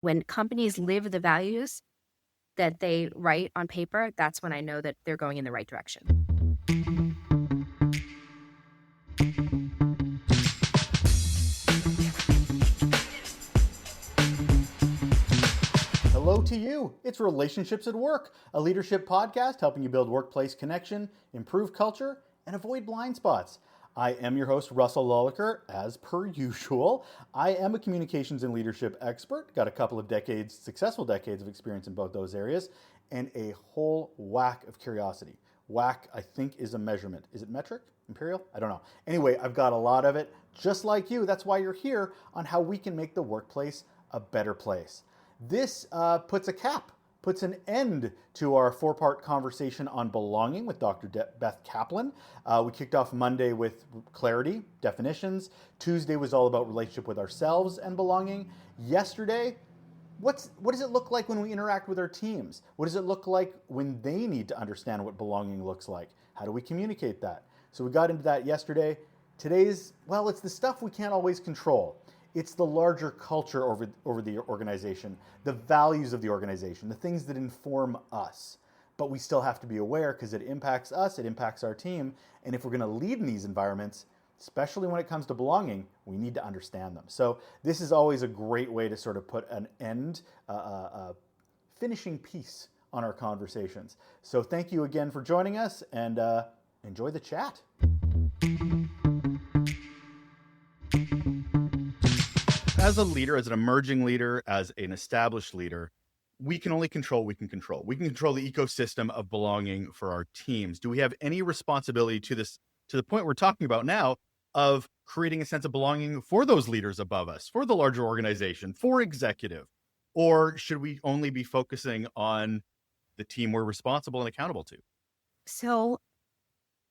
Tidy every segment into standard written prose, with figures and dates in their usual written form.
When companies live the values that they write on paper, that's when I know that they're going in the right direction. Hello to you. It's Relationships at Work, a leadership podcast helping you build workplace connection, improve culture, and avoid blind spots. I am your host, Russell Lolliker, as per usual. I am a communications and leadership expert, got a couple of decades, successful decades of experience in both those areas, and a whole whack of curiosity. Whack, I think, is a measurement. Is it metric? Imperial? I don't know. Anyway, I've got a lot of it, just like you. That's why you're here, on how we can make the workplace a better place. This puts an end to our four-part conversation on belonging with Dr. Beth Kaplan. We kicked off Monday with clarity, definitions. Tuesday was all about relationship with ourselves and belonging. Yesterday, what does it look like when we interact with our teams? What does it look like when they need to understand what belonging looks like? How do we communicate that? So we got into that yesterday. Today's, well, it's the stuff we can't always control. It's the larger culture over the organization, the values of the organization, the things that inform us. But we still have to be aware because it impacts us, it impacts our team. And if we're going to lead in these environments, especially when it comes to belonging, we need to understand them. So this is always a great way to sort of put an end, finishing piece on our conversations. So thank you again for joining us, and enjoy the chat. As a leader, as an emerging leader, as an established leader, we can only control what we can control. We can control the ecosystem of belonging for our teams. Do we have any responsibility to this, to the point we're talking about now, of creating a sense of belonging for those leaders above us, for the larger organization, for executive? Or should we only be focusing on the team we're responsible and accountable to? So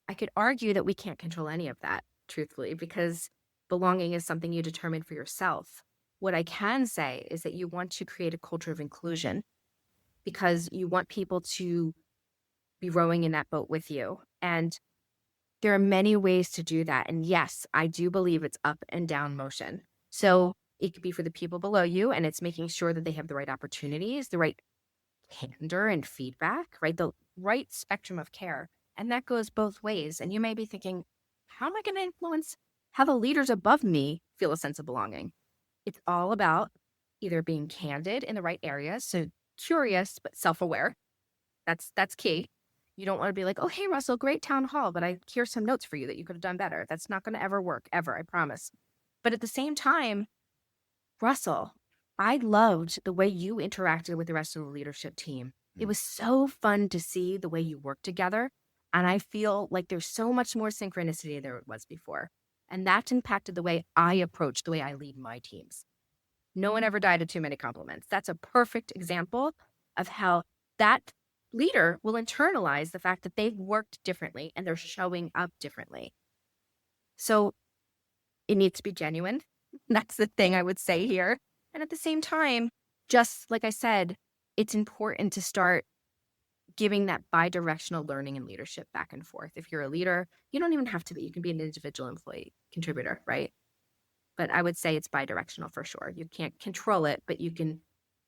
I could argue that we can't control any of that, truthfully, because belonging is something you determine for yourself. What I can say is that you want to create a culture of inclusion because you want people to be rowing in that boat with you. And there are many ways to do that. And yes, I do believe it's up and down motion. So it could be for the people below you, and it's making sure that they have the right opportunities, the right candor and feedback, right? The right spectrum of care. And that goes both ways. And you may be thinking, how am I going to influence how the leaders above me feel a sense of belonging? It's all about either being candid in the right areas, so curious but self-aware. That's key. You don't want to be like, oh, hey, Russell, great town hall, but here's some notes for you that you could have done better. That's not going to ever work, ever, I promise. But at the same time, Russell, I loved the way you interacted with the rest of the leadership team. It was so fun to see the way you work together. And I feel like there's so much more synchronicity than there was before. And that's impacted the way I approach, the way I lead my teams. No one ever died of too many compliments. That's a perfect example of how that leader will internalize the fact that they've worked differently and they're showing up differently. So it needs to be genuine. That's the thing I would say here. And at the same time, just like I said, it's important to start giving that bi-directional learning and leadership back and forth. If you're a leader, you don't even have to be. You can be an individual employee contributor, right? But I would say it's bi-directional for sure. You can't control it, but you can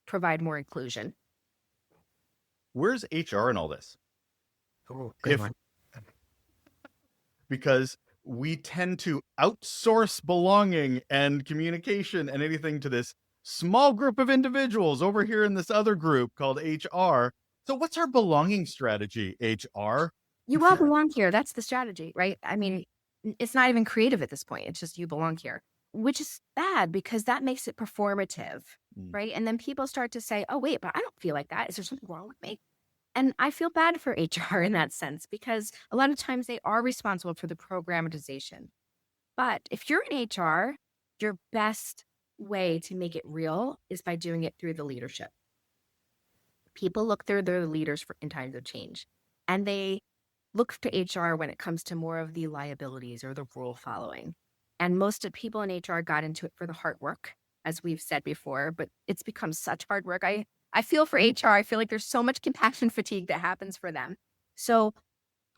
provide more inclusion. Where's HR in all this? Oh, good one. Because we tend to outsource belonging and communication and anything to this small group of individuals over here in this other group called HR. So what's our belonging strategy, HR? You all belong here. That's the strategy, right? I mean, it's not even creative at this point. It's just you belong here, which is bad because that makes it performative, right? And then people start to say, oh, wait, but I don't feel like that. Is there something wrong with me? And I feel bad for HR in that sense because a lot of times they are responsible for the programmatization. But if you're in HR, your best way to make it real is by doing it through the leadership. People look through their leaders in times of change, and they look to HR when it comes to more of the liabilities or the rule following. And most of people in HR got into it for the hard work, as we've said before, but it's become such hard work. I feel for HR. I feel like there's so much compassion fatigue that happens for them. So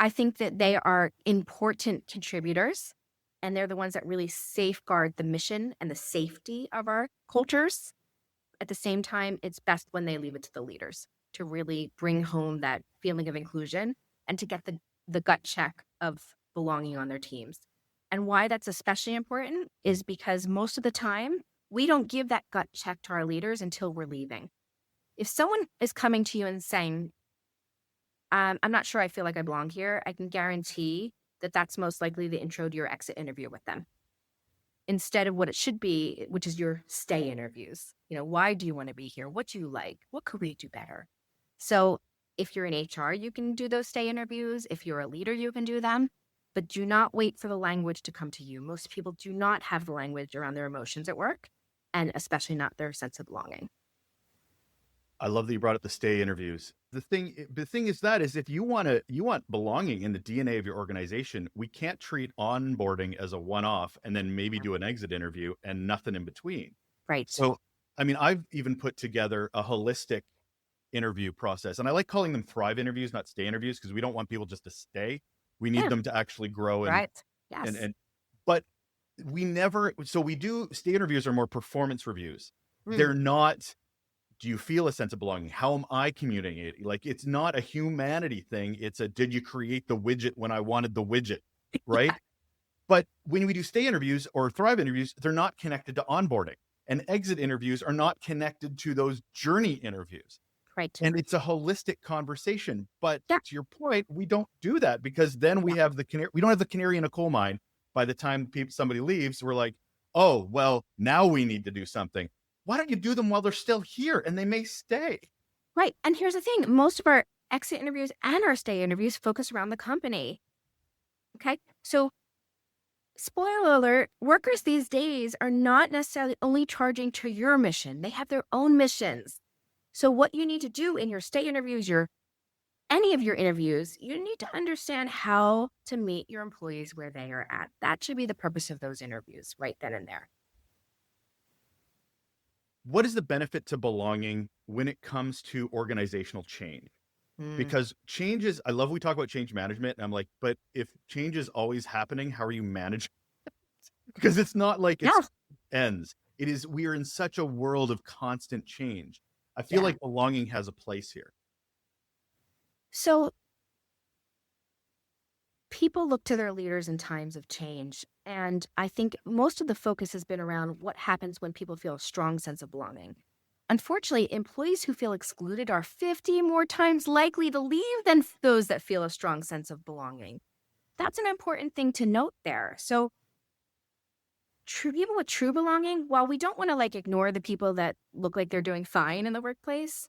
I think that they are important contributors, and they're the ones that really safeguard the mission and the safety of our cultures. at the same time, it's best when they leave it to the leaders to really bring home that feeling of inclusion and to get the gut check of belonging on their teams. And why that's especially important is because most of the time, we don't give that gut check to our leaders until we're leaving. If someone is coming to you and saying, I'm not sure I feel like I belong here, I can guarantee that that's most likely the intro to your exit interview with them instead of what it should be, which is your stay interviews. Why do you want to be here? What do you like? What could we do better? So if you're in HR, you can do those stay interviews. If you're a leader, you can do them. But do not wait for the language to come to you. Most people do not have the language around their emotions at work, and especially not their sense of belonging. I love that you brought up the stay interviews. The thing is if you want belonging in the DNA of your organization, we can't treat onboarding as a one-off and then maybe do an exit interview and nothing in between. Right. So, I mean, I've even put together a holistic interview process, and I like calling them thrive interviews, not stay interviews, because we don't want people just to stay. We need Yeah. them to actually grow Right. Yes. and but we do stay interviews are more performance reviews. Mm. They're not, do you feel a sense of belonging? How am I communicating? Like, it's not a humanity thing. It's a, did you create the widget when I wanted the widget? Right. Yeah. But when we do stay interviews or thrive interviews, they're not connected to onboarding, and exit interviews are not connected to those journey interviews. Right. And it's a holistic conversation. But Yeah. to your point, we don't do that, because then we have we don't have the canary in a coal mine. By the time somebody leaves, we're like, oh, well, now we need to do something. Why don't you do them while they're still here and they may stay? Right. And here's the thing. Most of our exit interviews and our stay interviews focus around the company. Okay. So spoiler alert, workers these days are not necessarily only charging to your mission. They have their own missions. So what you need to do in your stay interviews, any of your interviews, you need to understand how to meet your employees where they are at. That should be the purpose of those interviews right then and there. What is the benefit to belonging when it comes to organizational change? Because I love we talk about change management, and I'm like, but if change is always happening, how are you managing? Because it's not like Yeah. ends. We are in such a world of constant change. I feel Yeah. like belonging has a place here. So people look to their leaders in times of change. And I think most of the focus has been around what happens when people feel a strong sense of belonging. Unfortunately, employees who feel excluded are 50 more times likely to leave than those that feel a strong sense of belonging. That's an important thing to note there. So people with true belonging, while we don't want to ignore the people that look like they're doing fine in the workplace,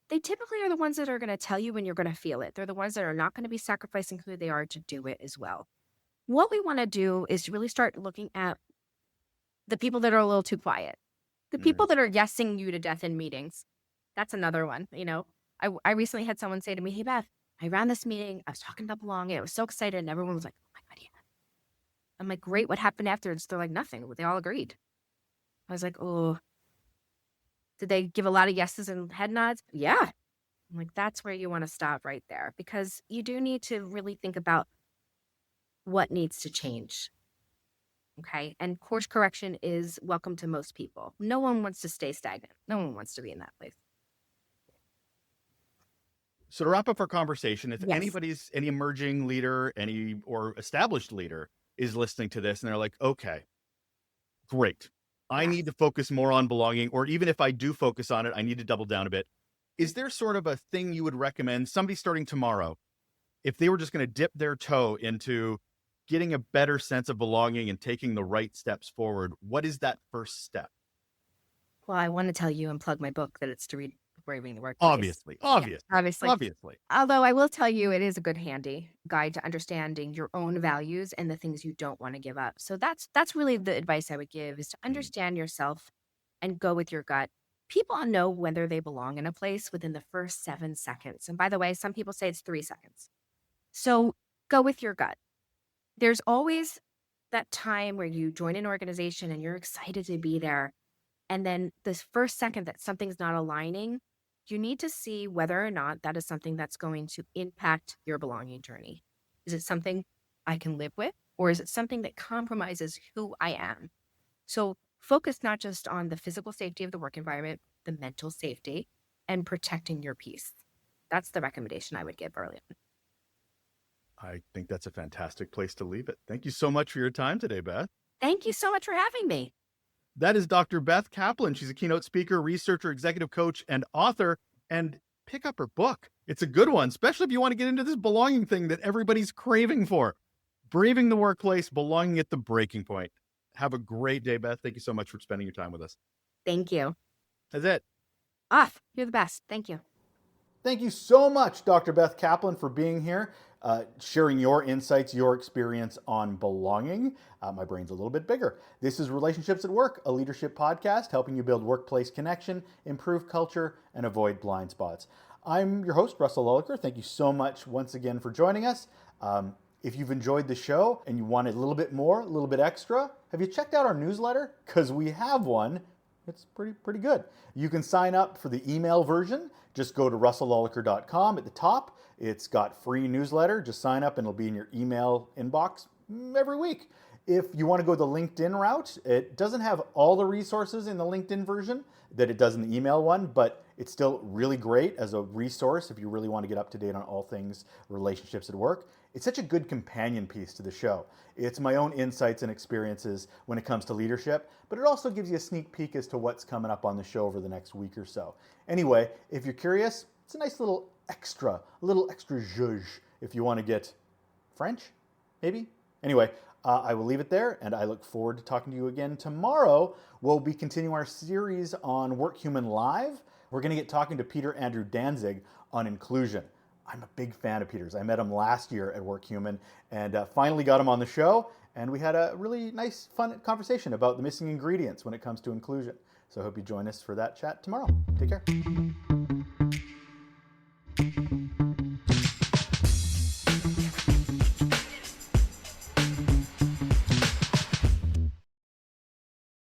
they typically are the ones that are going to tell you when you're going to feel it. They're the ones that are not going to be sacrificing who they are to do it as well. What we want to do is really start looking at the people that are a little too quiet, the people that are yesing you to death in meetings. That's another one. I recently had someone say to me, hey, Beth, I ran this meeting. I was talking about belonging. I was so excited. And everyone was like, oh my God, yeah. I'm like, great. What happened afterwards? They're like, nothing. They all agreed. I was like, oh, did they give a lot of yeses and head nods? Yeah. I'm like, that's where you want to stop right there, because you do need to really think about what needs to change. Okay. And course correction is welcome to most people. No one wants to stay stagnant. No one wants to be in that place. So to wrap up our conversation, if Yes. any emerging leader, or established leader is listening to this and they're like, okay, great, I need to focus more on belonging, or even if I do focus on it, I need to double down a bit. Is there sort of a thing you would recommend somebody starting tomorrow, if they were just going to dip their toe into getting a better sense of belonging and taking the right steps forward? What is that first step? Well, I want to tell you and plug my book that it's to read before you leave the workplace. Obviously. Although I will tell you, it is a good handy guide to understanding your own values and the things you don't want to give up. So that's really the advice I would give, is to understand yourself and go with your gut. People know whether they belong in a place within the first 7 seconds. And by the way, some people say it's 3 seconds. So go with your gut. There's always that time where you join an organization and you're excited to be there. And then this first second that something's not aligning, you need to see whether or not that is something that's going to impact your belonging journey. Is it something I can live with, or is it something that compromises who I am? So focus not just on the physical safety of the work environment, the mental safety, and protecting your peace. That's the recommendation I would give early on. I think that's a fantastic place to leave it. Thank you so much for your time today, Beth. Thank you so much for having me. That is Dr. Beth Kaplan. She's a keynote speaker, researcher, executive coach, and author. And pick up her book. It's a good one, especially if you want to get into this belonging thing that everybody's craving for. Braving the workplace, belonging at the breaking point. Have a great day, Beth. Thank you so much for spending your time with us. Thank you. That's it. Off. You're the best. Thank you. Thank you so much, Dr. Beth Kaplan, for being here, sharing your insights, your experience on belonging. My brain's a little bit bigger. This is Relationships at Work, a leadership podcast helping you build workplace connection, improve culture, and avoid blind spots. I'm your host, Russell Lulliker. Thank you so much once again for joining us. If you've enjoyed the show and you want a little bit more, a little bit extra, have you checked out our newsletter? Because we have one. It's pretty good. You can sign up for the email version. Just go to russelllulliker.com at the top. It's got free newsletter. Just sign up and it'll be in your email inbox every week. If you want to go the LinkedIn route, it doesn't have all the resources in the LinkedIn version that it does in the email one, but it's still really great as a resource if you really want to get up to date on all things relationships at work. It's such a good companion piece to the show. It's my own insights and experiences when it comes to leadership, but it also gives you a sneak peek as to what's coming up on the show over the next week or so. Anyway, if you're curious, it's a nice little extra zhuzh if you want to get French, maybe? Anyway, I will leave it there, and I look forward to talking to you again tomorrow. We'll be continuing our series on Work Human Live. We're going to get talking to Peter Andrew Danzig on inclusion. I'm a big fan of Peter's. I met him last year at Work Human and finally got him on the show. And we had a really nice, fun conversation about the missing ingredients when it comes to inclusion. So I hope you join us for that chat tomorrow. Take care.